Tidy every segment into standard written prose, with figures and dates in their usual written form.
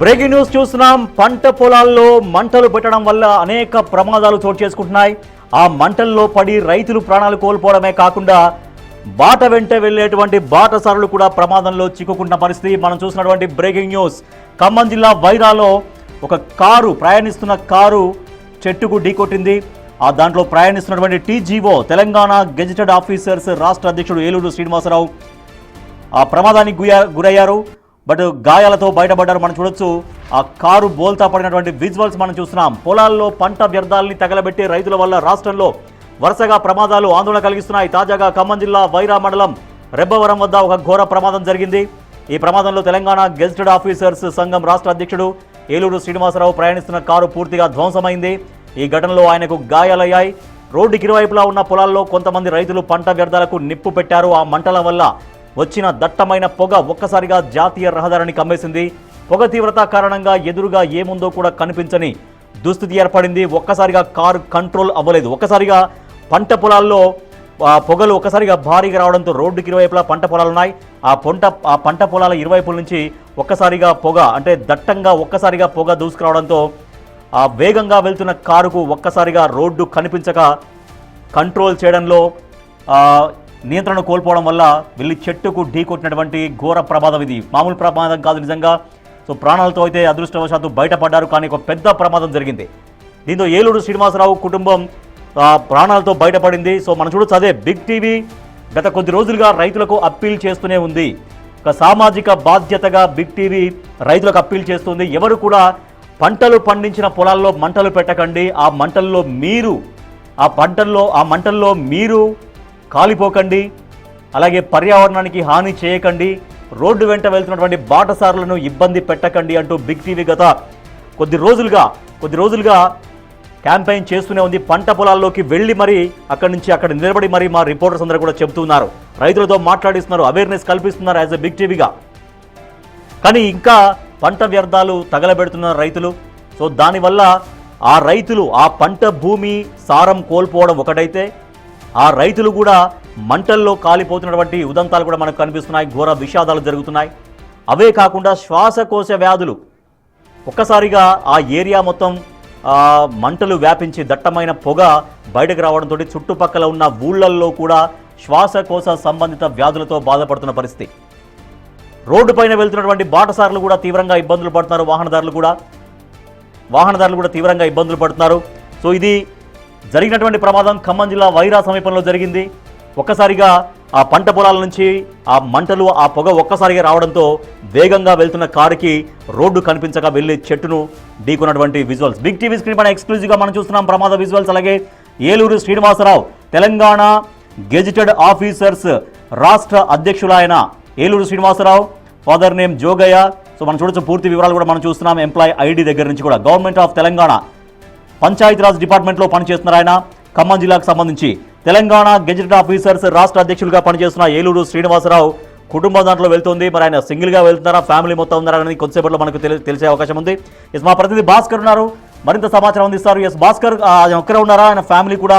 Breaking news చూస్తున్నాం. పంట పొలాల్లో మంటలు పెట్టడం వల్ల అనేక ప్రమాదాలు చోటు చేసుకుంటున్నాయి. ఆ మంటల్లో పడి రైతులు ప్రాణాలు కోల్పోవడమే కాకుండా బాట వెంట వెళ్లేటువంటి బాటసారులు కూడా ప్రమాదంలో చిక్కుకుంటున్న పరిస్థితి మనం చూసినటువంటి బ్రేకింగ్ న్యూస్. ఖమ్మం జిల్లా వైరాలో ఒక ప్రయాణిస్తున్న కారు చెట్టుకు ఢీకొట్టింది. ఆ దాంట్లో ప్రయాణిస్తున్నటువంటి టీజీఓ తెలంగాణ గెజిటెడ్ ఆఫీసర్స్ రాష్ట్ర అధ్యక్షుడు ఏలూరు శ్రీనివాసరావు ఆ ప్రమాదానికి గురయ్యారు. బట్ గాయాలతో బయటపడ్డారు. మనం చూడొచ్చు ఆ కారు బోల్తా పడినటువంటి విజువల్స్ మనం చూస్తున్నాం. పొలాల్లో పంట వ్యర్థాలని తగలబెట్టి రైతుల వల్ల రాష్ట్రంలో వరుసగా ప్రమాదాలు ఆందోళన కలిగిస్తున్నాయి. తాజాగా ఖమ్మం జిల్లా వైరా మండలం రెబ్బవరం వద్ద ఒక ఘోర ప్రమాదం జరిగింది. ఈ ప్రమాదంలో తెలంగాణ గెజిటెడ్ ఆఫీసర్స్ సంఘం రాష్ట్ర అధ్యక్షుడు ఏలూరు శ్రీనివాసరావు ప్రయాణిస్తున్న కారు పూర్తిగా ధ్వంసమైంది. ఈ ఘటనలో ఆయనకు గాయాలయ్యాయి. రోడ్డుకి ఇరువైపులా ఉన్న పొలాల్లో కొంతమంది రైతులు పంట వ్యర్థాలకు నిప్పు పెట్టారు. ఆ మంటల వల్ల వచ్చిన దట్టమైన పొగ ఒక్కసారిగా జాతీయ రహదారిని కమ్మేసింది. పొగ తీవ్రత కారణంగా ఎదురుగా ఏముందో కూడా కనిపించని దుస్థితి ఏర్పడింది. ఒక్కసారిగా కారు కంట్రోల్ అవ్వలేదు. ఒక్కసారిగా పంట పొలాల్లో పొగలు ఒక్కసారిగా భారీగా రావడంతో రోడ్డుకి ఇరువైపులా పంట పొలాలు ఉన్నాయి. ఆ పంట పొలాల ఇరువైపుల నుంచి ఒక్కసారిగా పొగ అంటే దట్టంగా ఒక్కసారిగా పొగ దూసుకురావడంతో ఆ వేగంగా వెళ్తున్న కారుకు ఒక్కసారిగా రోడ్డు కనిపించక కంట్రోల్ చేయడంలో నియంత్రణ కోల్పోవడం వల్ల వెళ్ళి చెట్టుకు ఢీకొట్టినటువంటి ఘోర ప్రమాదం. ఇది మామూలు ప్రమాదం కాదు నిజంగా. సో ప్రాణాలతో అయితే అదృష్టవశాత్తు బయటపడ్డారు, కానీ ఒక పెద్ద ప్రమాదం జరిగింది. దీంతో ఏలూరు శ్రీనివాసరావు కుటుంబం ప్రాణాలతో బయటపడింది. సో మనం చూడొచ్చు, అదే బిగ్ టీవీ గత కొద్ది రోజులుగా రైతులకు అప్పీల్ చేస్తూనే ఉంది. ఒక సామాజిక బాధ్యతగా బిగ్ టీవీ రైతులకు అప్పీల్ చేస్తుంది. ఎవరు కూడా పంటలు పండించిన పొలాల్లో మంటలు పెట్టకండి. ఆ మంటల్లో మీరు కాలిపోకండి. అలాగే పర్యావరణానికి హాని చేయకండి. రోడ్డు వెంట వెళ్తున్నటువంటి బాటసారులను ఇబ్బంది పెట్టకండి అంటూ బిగ్ టీవీ గత కొద్ది రోజులుగా క్యాంపెయిన్ చేస్తూనే ఉంది. పంట పొలాల్లోకి వెళ్ళి అక్కడ నిలబడి మా రిపోర్టర్స్ అందరూ కూడా చెబుతున్నారు, రైతులతో మాట్లాడిస్తున్నారు, అవేర్నెస్ కల్పిస్తున్నారు యాజ్ ఎ బిగ్ టీవీగా. కానీ ఇంకా పంట వ్యర్థాలు తగలబెడుతున్నారు రైతులు. సో దానివల్ల ఆ పంట భూమి సారం కోల్పోవడం ఒకటైతే, ఆ రైతులు కూడా మంటల్లో కాలిపోతున్నటువంటి ఉదంతాలు కూడా మనకు కనిపిస్తున్నాయి. ఘోర విషాదాలు జరుగుతున్నాయి. అవే కాకుండా శ్వాసకోశ వ్యాధులు ఒక్కసారిగా ఆ ఏరియా మొత్తం మంటలు వ్యాపించి దట్టమైన పొగ బయటకు రావడంతో చుట్టుపక్కల ఉన్న ఊళ్ళల్లో కూడా శ్వాసకోశ సంబంధిత వ్యాధులతో బాధపడుతున్న పరిస్థితి. రోడ్డు పైన వెళ్తున్నటువంటి బాటసారులు కూడా తీవ్రంగా ఇబ్బందులు పడుతున్నారు. వాహనదారులు కూడా తీవ్రంగా ఇబ్బందులు పడుతున్నారు. సో ఇది జరిగినటువంటి ప్రమాదం ఖమ్మం జిల్లా వైరా సమీపంలో జరిగింది. ఒక్కసారిగా ఆ పంట పొలాల నుంచి ఆ మంటలు ఆ పొగ ఒక్కసారిగా రావడంతో వేగంగా వెళ్తున్న కారుకి రోడ్డు కనిపించక వెళ్ళి చెట్టును ఢీకొన్నటువంటి విజువల్స్ బిగ్ టీవీ స్క్రీన్ పైన ఎక్స్క్లూజివ్గా మనం చూస్తున్నాం. ప్రమాద విజువల్స్. అలాగే ఏలూరు శ్రీనివాసరావు తెలంగాణ గెజిటెడ్ ఆఫీసర్స్ రాష్ట్ర అధ్యక్షులు ఆయన Eluru Srinivasarao, father name Jogaiah. So మనం చూడొచ్చు పూర్తి వివరాలు కూడా మనం చూస్తున్నాం. ఎంప్లాయ్ ఐడి దగ్గర నుంచి కూడా గవర్నమెంట్ ఆఫ్ తెలంగాణ పంచాయతీరాజ్ డిపార్ట్మెంట్లో పనిచేస్తున్నారు ఆయన. ఖమ్మం జిల్లాకు సంబంధించి తెలంగాణ గెజిటెడ్ ఆఫీసర్స్ రాష్ట్ర అధ్యక్షులుగా పనిచేస్తున్న ఏలూరు శ్రీనివాసరావు కుటుంబం దాంట్లో వెళ్తుంది. ఆయన సింగిల్గా వెళ్తున్నారా, ఫ్యామిలీ మొత్తం ఉన్నారా అనేది కొద్దిసేపట్లో మనకు తెలిసే అవకాశం ఉంది. మా ప్రతినిధి భాస్కర్ ఉన్నారు, మరింత సమాచారం అందిస్తారు. భాస్కర్, ఒక్కరే ఉన్నారా, ఆయన ఫ్యామిలీ కూడా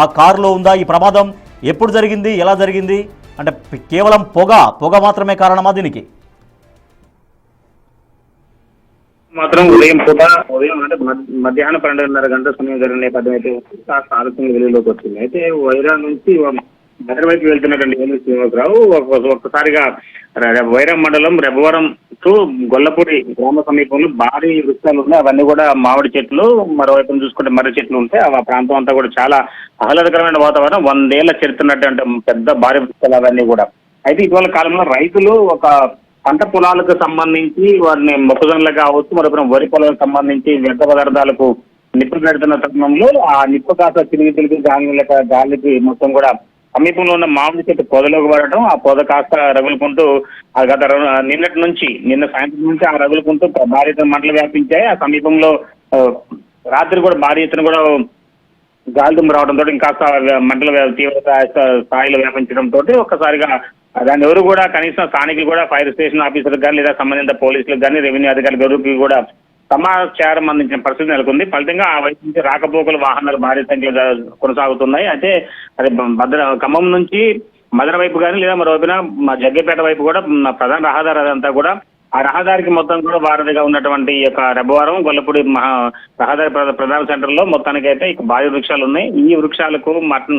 ఆ కారులో ఉందా? ఈ ప్రమాదం ఎప్పుడు జరిగింది, ఎలా జరిగింది? అంటే కేవలం పొగ మాత్రమే కారణమా దీనికి? మాత్రం ఉదయం అంటే మధ్యాహ్నం 12:30 గంటల సమయం జరిగిన నేపథ్యం అయితే కాస్త ఆలస్యంగా వెలుగులోకి వచ్చింది. అయితే వైరా నుంచి దగ్గర వైపు వెళ్తున్నటువంటి ఏలూరు శ్రీనివాసరావు ఒక్కసారిగా వైరా మండలం రెబ్బవరం టు గొల్లపూడి గ్రామ సమీపంలో భారీ వృక్షాలు ఉన్నాయి. అవన్నీ కూడా మామిడి చెట్లు, మరోవైపు చూసుకుంటే మర్రి చెట్లు ఉంటాయి. ఆ ప్రాంతం అంతా కూడా చాలా ఆహ్లాదకరమైన వాతావరణం, 100 ఏళ్ల చరిత్రన్నట్టు పెద్ద భారీ వృక్షాలు అవన్నీ కూడా. అయితే ఇటీవల కాలంలో రైతులు ఒక పంట పొలాలకు సంబంధించి వారిని మొక్కజొన్నలు కావచ్చు, మరొక వరి పొలాలకు సంబంధించి వ్యర్థ పదార్థాలకు నిప్పు పెడుతున్న తరుణంలో ఆ నిప్పు కాస్త తిరిగి గాలికి మొత్తం కూడా సమీపంలో ఉన్న మామిడి చెట్టు పొదలోకి పడటం, ఆ పొద కాస్త రగులుకుంటూ నిన్న సాయంత్రం నుంచి ఆ రగులుకుంటూ భారీ ఎత్తున మంటలు వ్యాపించాయి. ఆ సమీపంలో రాత్రి కూడా భారీ ఎత్తున కూడా గాలిదుమ్ము రావడంతో ఇంకాస్త మంటల తీవ్రత స్థాయిలో వ్యాపించడంతో ఒక్కసారిగా దాన్ని ఎవరు కూడా కనీసం స్థానికులు కూడా ఫైర్ స్టేషన్ ఆఫీసర్లకు కానీ లేదా సంబంధిత పోలీసులకు కానీ రెవెన్యూ అధికారులకు ఎవరికి కూడా సమాచారం అందించిన పరిస్థితి నెలకొంది. ఫలితంగా ఆ వైపు నుంచి రాకపోకలు వాహనాలు భారీ సంఖ్యలో కొనసాగుతున్నాయి. అయితే అది ఖమ్మం నుంచి మదన వైపు కానీ లేదా మరోవైపున మా జగ్గపేట వైపు కూడా ప్రధాన రహదారి అదంతా కూడా ఆ రహదారికి మొత్తం కూడా వారధిగా ఉన్నటువంటి ఈ యొక్క రెబ్బవరం గొల్లపూడి రహదారి ప్రధాన సెంటర్ లో మొత్తానికైతే ఇక భారీ వృక్షాలు ఉన్నాయి. ఈ వృక్షాలకు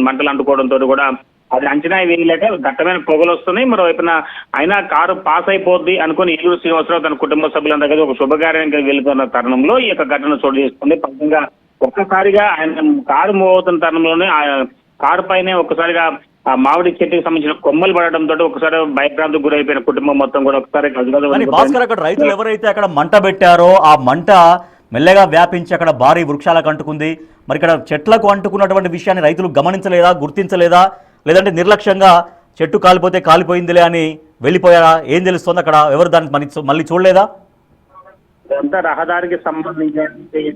మంటలు అంటుకోవడంతో కూడా అది అంచనా వేయలేక దట్టమైన పొగలు వస్తున్నాయి. మరోవైపున అయినా కారు పాస్ అయిపోద్ది అనుకుని ఏలూరు శ్రీనివాసరావు తన కుటుంబ సభ్యులందరూ కలిసి ఒక శుభకార్యానికి వెళ్తున్న తరుణంలో ఈ యొక్క ఘటన చోటు చేసుకుంది. ఫలితంగా ఒక్కసారిగా ఆయన కారు మూవ్ అవుతున్న తరుణంలోనే ఆ కారు పైనే ఒక్కసారిగా ఆ మామిడి చెట్టుకి సంబంధించిన కొమ్మలు పడడంతో ఒకసారి భయభ్రాంతికి గురైపోయిన కుటుంబం మొత్తం కూడా ఒకసారి భాస్కర్, అక్కడ రైతులు ఎవరైతే అక్కడ మంట పెట్టారో ఆ మంట మెల్లగా వ్యాపించి అక్కడ భారీ వృక్షాలకు అంటుకుంది. మరి ఇక్కడ చెట్లకు అంటుకున్నటువంటి విషయాన్ని రైతులు గమనించలేదా, గుర్తించలేదా, లేదంటే నిర్లక్ష్యంగా చెట్టు కాలిపోతే కాలిపోయిందిలే అని వెళ్ళిపోయారా? ఏం తెలుస్తుంది అక్కడ? ఎవరు దాన్ని మళ్ళీ చూడలేదా? ఇదంతా రహదారికి సంబంధించిన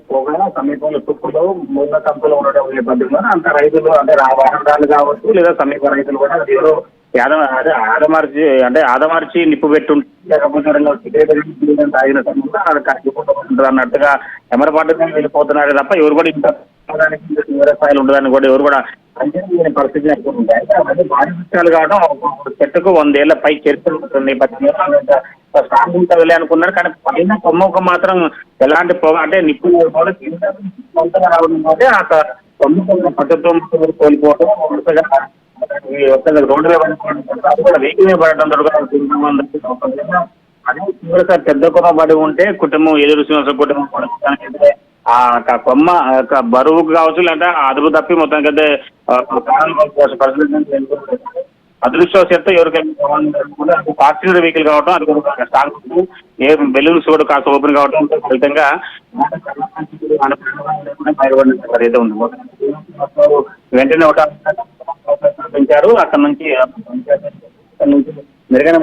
పొగ సమీపంలో తుక్కులో మూల కంపులు ఉండడం నేపథ్యంలో అంత రైతులు అంటే వాహనదారులు కావచ్చు లేదా సమీప రైతులు కూడా ఏదో ఆదమార్చి నిప్పు పెట్టుంటే తాగిన సమయంలో అన్నట్టుగా ఎమరపాటుగా వెళ్ళిపోతున్నారు తప్ప ఎవరు కూడా ఇంత స్థాయిలో ఉండదని కూడా ఎవరు కూడా అంచనా పరిస్థితి ఉంటాయి. అవన్నీ భారీ వృక్షాలు కావడం చెట్టుకు 100 ఏళ్ల పై చరిత్ర ఉంటుంది. స్ట్రాంగ్ ఉంటుందిలే అనుకున్నారు, కానీ పైన కొమ్మకు మాత్రం ఎలాంటి పొగ అంటే నిప్పు రావడం అంటే ఆ కొమ్మ పట్టుతో కోల్పోవడం రోడ్డులో పడిపోవడం వెహికల్ మీద పడటం దొరకడం అదే చివరిసారి పెద్ద కొమ్మ పడి ఉంటే కుటుంబం ఏలూరు శ్రీనివాస కుటుంబం పడతానికి ఆ కొమ్మ బరువుకు కావచ్చు లేదా అదుపు తప్పి మొత్తానికైతే అదృష్టవశాత్తు ఎవరికైనా ఫార్చునర్ వెహికల్ కావడం అది కూడా ఏ బెలూన్స్ కూడా కాస్త ఓపెన్ కావడం ఫలితంగా ఏదో ఉంది. వెంటనే ఒక పెంచారు. అక్కడ నుంచి మెరుగైన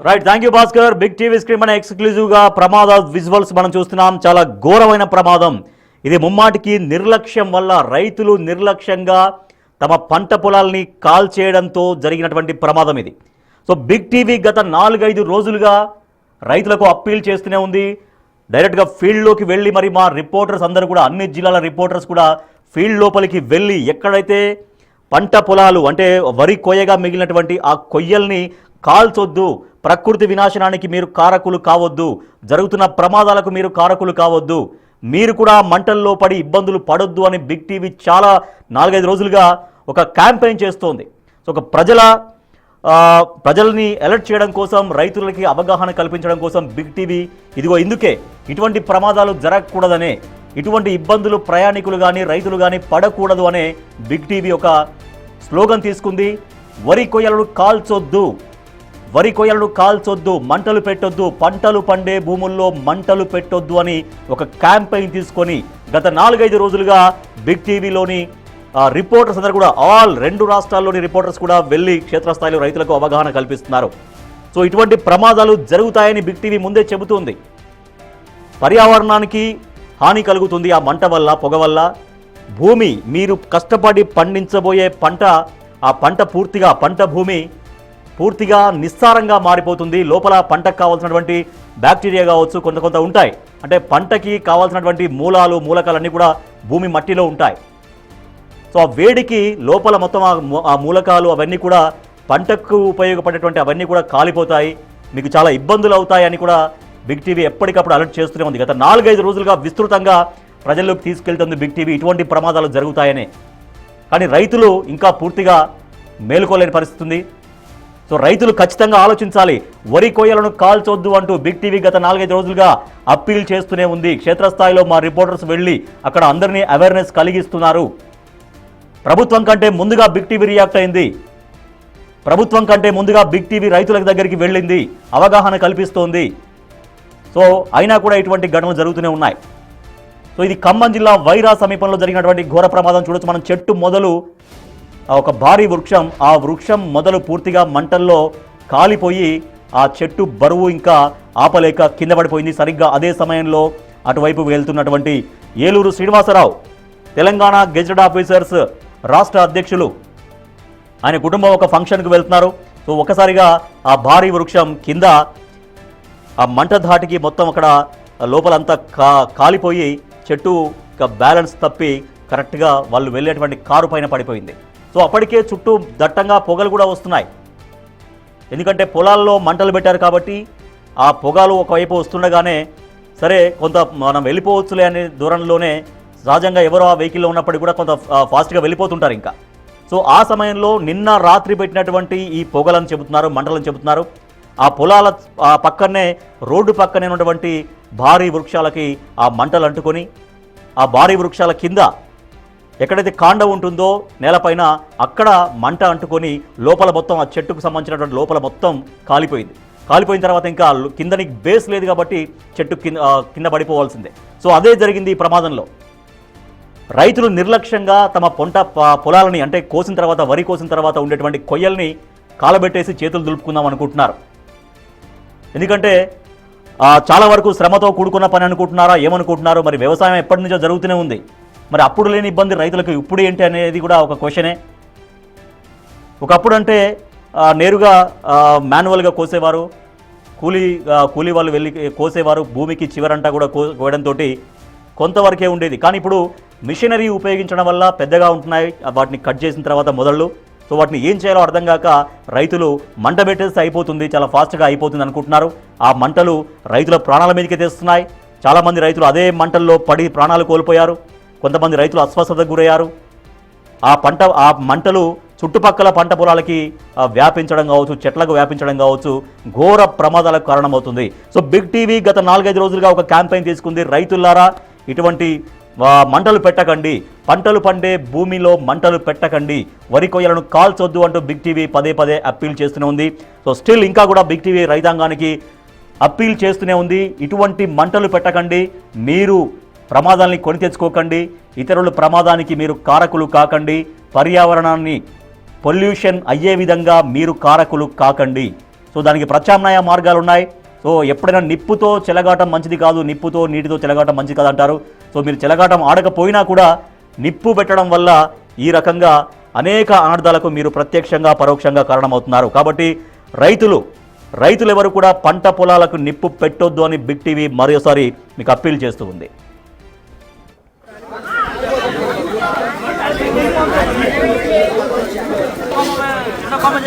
right, thank you Bhaskar. Big TV screen మన ఎక్స్క్లూజివ్ గా ప్రమాద విజువల్స్ మనం చూస్తున్నాం. చాలా ఘోరమైన ప్రమాదం ఇది. ముమ్మాటికి నిర్లక్ష్యం వల్ల రైతులు నిర్లక్ష్యంగా తమ పంట పొలాల్ని కాల్ చేయడంతో జరిగినటువంటి ప్రమాదం ఇది. సో బిగ్ టీవీ గత 4-5 రోజులుగా రైతులకు అప్పీల్ చేస్తూనే ఉంది. డైరెక్ట్గా ఫీల్డ్లోకి వెళ్ళి మరి మా రిపోర్టర్స్ అందరూ కూడా అన్ని జిల్లాల రిపోర్టర్స్ కూడా ఫీల్డ్ లోపలికి వెళ్ళి ఎక్కడైతే పంట పొలాలు అంటే వరి కొయ్యగా మిగిలినటువంటి ఆ కొయ్యల్ని కాల్చొద్దు, ప్రకృతి వినాశనానికి మీరు కారకులు కావద్దు, జరుగుతున్న ప్రమాదాలకు మీరు కారకులు కావద్దు, మీరు కూడా మంటల్లో పడి ఇబ్బందులు పడొద్దు అని బిగ్ టీవీ చాలా 4-5 రోజులుగా ఒక క్యాంపెయిన్ చేస్తోంది. సో ఒక ప్రజల్ని అలర్ట్ చేయడం కోసం, రైతులకి అవగాహన కల్పించడం కోసం బిగ్ టీవీ ఇదిగో ఇందుకే ఇటువంటి ప్రమాదాలు జరగకూడదనే, ఇటువంటి ఇబ్బందులు ప్రయాణికులు కానీ రైతులు కానీ పడకూడదు అనే బిగ్ టీవీ ఒక స్లోగన్ తీసుకుంది. వరి కొయ్యలను కాల్చొద్దు, వరి కొయ్యలను కాల్చొద్దు, మంటలు పెట్టొద్దు, పంటలు పండే భూముల్లో మంటలు పెట్టొద్దు అని ఒక క్యాంపెయిన్ తీసుకొని గత 4-5 రోజులుగా బిగ్ టీవీలోని రిపోర్టర్స్ అందరూ కూడా ఆల్ 2 రాష్ట్రాల్లోని రిపోర్టర్స్ కూడా వెళ్ళి క్షేత్రస్థాయిలో రైతులకు అవగాహన కల్పిస్తున్నారు. సో ఇటువంటి ప్రమాదాలు జరుగుతాయని బిగ్ టీవీ ముందే చెబుతుంది. పర్యావరణానికి హాని కలుగుతుంది ఆ మంట వల్ల, పొగ వల్ల. భూమి మీరు కష్టపడి పండించబోయే పంట, ఆ పంట పంట భూమి పూర్తిగా నిస్సారంగా మారిపోతుంది. లోపల పంటకు కావాల్సినటువంటి బ్యాక్టీరియా కావచ్చు కొంత ఉంటాయి. అంటే పంటకి కావాల్సినటువంటి మూలకాలన్నీ కూడా భూమి మట్టిలో ఉంటాయి. సో ఆ వేడికి లోపల మొత్తం ఆ మూలకాలు అవన్నీ కూడా పంటకు ఉపయోగపడేటువంటి అవన్నీ కూడా కాలిపోతాయి, మీకు చాలా ఇబ్బందులు అవుతాయి అని కూడా బిగ్ టీవీ ఎప్పటికప్పుడు అలర్ట్ చేస్తూనే ఉంది. గత 4-5 రోజులుగా విస్తృతంగా ప్రజల్లోకి తీసుకెళ్తుంది బిగ్ టీవీ ఇటువంటి ప్రమాదాలు జరుగుతాయని. కానీ రైతులు ఇంకా పూర్తిగా మేలుకోలేని పరిస్థితి ఉంది. సో రైతులు ఖచ్చితంగా ఆలోచించాలి. వరి కొయ్యలను కాల్చొద్దు అంటూ బిగ్ టీవీ గత 4-5 రోజులుగా అప్పీల్ చేస్తూనే ఉంది. క్షేత్రస్థాయిలో మా రిపోర్టర్స్ వెళ్ళి అక్కడ అందరినీ అవేర్నెస్ కలిగిస్తున్నారు. ప్రభుత్వం కంటే ముందుగా బిగ్ టీవీ రియాక్ట్ అయింది. ప్రభుత్వం కంటే ముందుగా బిగ్ టీవీ రైతుల దగ్గరికి వెళ్ళింది, అవగాహన కల్పిస్తోంది. సో అయినా కూడా ఇటువంటి ఘటనలు జరుగుతూనే ఉన్నాయి. సో ఇది ఖమ్మం జిల్లా వైరా సమీపంలో జరిగినటువంటి ఘోర ప్రమాదం చూడొచ్చు. మనం చెట్టు మొదలు ఒక భారీ వృక్షం, ఆ వృక్షం మొదలు పూర్తిగా మంటల్లో కాలిపోయి ఆ చెట్టు బరువు ఇంకా ఆపలేక కింద పడిపోయింది. సరిగ్గా అదే సమయంలో అటువైపు వెళ్తున్నటువంటి ఏలూరు శ్రీనివాసరావు, తెలంగాణ గెజెటెడ్ ఆఫీసర్స్ రాష్ట్ర అధ్యక్షులు, ఆయన కుటుంబం ఒక ఫంక్షన్కి వెళ్తున్నారు. సో ఒకసారిగా ఆ భారీ వృక్షం కింద ఆ మంట ధాటికి మొత్తం అక్కడ లోపలంతా కాలిపోయి చెట్టు బ్యాలెన్స్ తప్పి కరెక్ట్గా వాళ్ళు వెళ్ళేటువంటి కారు పైన పడిపోయింది. సో అప్పటికే చుట్టూ దట్టంగా పొగలు కూడా వస్తున్నాయి. ఎందుకంటే పొలాల్లో మంటలు పెట్టారు కాబట్టి ఆ పొగలు ఒకవైపు వస్తుండగానే సరే కొంత మనం వెళ్ళిపోవచ్చులే అనే దూరంలోనే సహజంగా ఎవరో ఆ వెహికల్లో ఉన్నప్పటికీ కూడా కొంత ఫాస్ట్గా వెళ్ళిపోతుంటారు ఇంకా. సో ఆ సమయంలో నిన్న రాత్రి పెట్టినటువంటి ఈ పొగలను చెబుతున్నారు, మంటలను చెబుతున్నారు. ఆ పొలాల పక్కనే రోడ్డు పక్కనే ఉన్నటువంటి భారీ వృక్షాలకి ఆ మంటలు అంటుకొని ఆ భారీ వృక్షాల కింద ఎక్కడైతే కాండ ఉంటుందో నేలపైన అక్కడ మంట అంటుకొని లోపల మొత్తం ఆ చెట్టుకు సంబంధించినటువంటి లోపల మొత్తం కాలిపోయింది. కాలిపోయిన తర్వాత ఇంకా కిందని బేస్ లేదు కాబట్టి చెట్టు కింద పడిపోవాల్సిందే. సో అదే జరిగింది ఈ ప్రమాదంలో. రైతులు నిర్లక్ష్యంగా తమ పొలాలని అంటే కోసిన తర్వాత వరి కోసిన తర్వాత ఉండేటువంటి కొయ్యల్ని కాలబెట్టేసి చేతులు దులుపుకుందాం అనుకుంటున్నారు. ఎందుకంటే చాలా వరకు శ్రమతో కూడుకున్న పని అనుకుంటున్నారా ఏమనుకుంటున్నారో మరి. వ్యవసాయం ఎప్పటి నుంచో జరుగుతూనే ఉంది. మరి అప్పుడు లేని ఇబ్బంది రైతులకు ఇప్పుడు ఏంటి అనేది కూడా ఒక క్వశ్చనే. ఒకప్పుడు అంటే నేరుగా మాన్యువల్గా కోసేవారు, కూలీ వాళ్ళు వెళ్ళి కోసేవారు. భూమికి చివరంటా కూడా కోయడంతో కొంతవరకే ఉండేది. కానీ ఇప్పుడు మిషనరీ ఉపయోగించడం వల్ల పెద్దగా ఉంటున్నాయి వాటిని కట్ చేసిన తర్వాత మొదళ్ళు. సో వాటిని ఏం చేయాలో అర్థం కాక రైతులు మంట పెట్టేస్తే అయిపోతుంది, చాలా ఫాస్ట్గా అయిపోతుంది అనుకుంటున్నారు. ఆ మంటలు రైతుల ప్రాణాల మీదకే తెస్తున్నాయి. చాలామంది రైతులు అదే మంటల్లో పడి ప్రాణాలు కోల్పోయారు. కొంతమంది రైతులు అస్వస్థతకు గురయ్యారు. ఆ మంటలు చుట్టుపక్కల పంట పొలాలకి వ్యాపించడం కావచ్చు, చెట్లకు వ్యాపించడం కావచ్చు, ఘోర ప్రమాదాలకు కారణమవుతుంది. సో బిగ్ టీవీ గత 4-5 రోజులుగా ఒక క్యాంపెయిన్ తీసుకుంది. రైతులారా ఇటువంటి మంటలు పెట్టకండి, పంటలు పండే భూమిలో మంటలు పెట్టకండి, వరి కొయ్యలను కాల్చొద్దు అంటూ బిగ్ టీవీ పదే అప్పీల్ చేస్తూనే ఉంది. సో స్టిల్ ఇంకా కూడా బిగ్ టీవీ రైతాంగానికి అప్పీల్ చేస్తూనే ఉంది. ఇటువంటి మంటలు పెట్టకండి, మీరు ప్రమాదాన్ని కొని తెచ్చుకోకండి, ఇతరుల ప్రమాదానికి మీరు కారకులు కాకండి, పర్యావరణాన్ని పొల్యూషన్ అయ్యే విధంగా మీరు కారకులు కాకండి. సో దానికి ప్రత్యామ్నాయ మార్గాలు ఉన్నాయి. సో ఎప్పుడైనా నిప్పుతో చెలగాటం మంచిది కాదు, నిప్పుతో నీటితో చెలగాటం మంచిది కాదు అంటారు. సో మీరు చెలగాటం ఆడకపోయినా కూడా నిప్పు పెట్టడం వల్ల ఈ రకంగా అనేక అనర్థాలకు మీరు ప్రత్యక్షంగా పరోక్షంగా కారణమవుతున్నారు. కాబట్టి రైతులు ఎవరు కూడా పంట పొలాలకు నిప్పు పెట్టొద్దు అని బిగ్ టీవీ మరోసారి మీకు అప్పీల్ చేస్తూ ఉంది.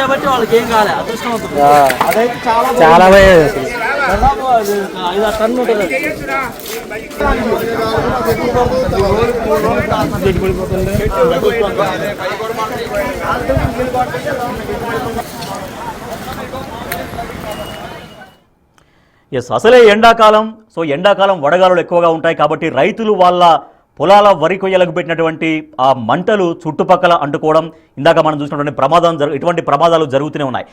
కాబట్టి వాళ్ళకి ఏం కాలే, అదృష్టం అవుతుంది. అదైతే చాలా టన్ను ఉంటుంది. ఎస్, అసలే ఎండాకాలం. సో ఎండాకాలం వడగాలులు ఎక్కువగా ఉంటాయి కాబట్టి రైతులు వాళ్ళ పొలాల వరి కొయ్యలకు పెట్టినటువంటి ఆ మంటలు చుట్టుపక్కల అంటుకోవడం, ఇందాక మనం చూసినటువంటి ఇటువంటి ప్రమాదాలు జరుగుతూనే ఉన్నాయి.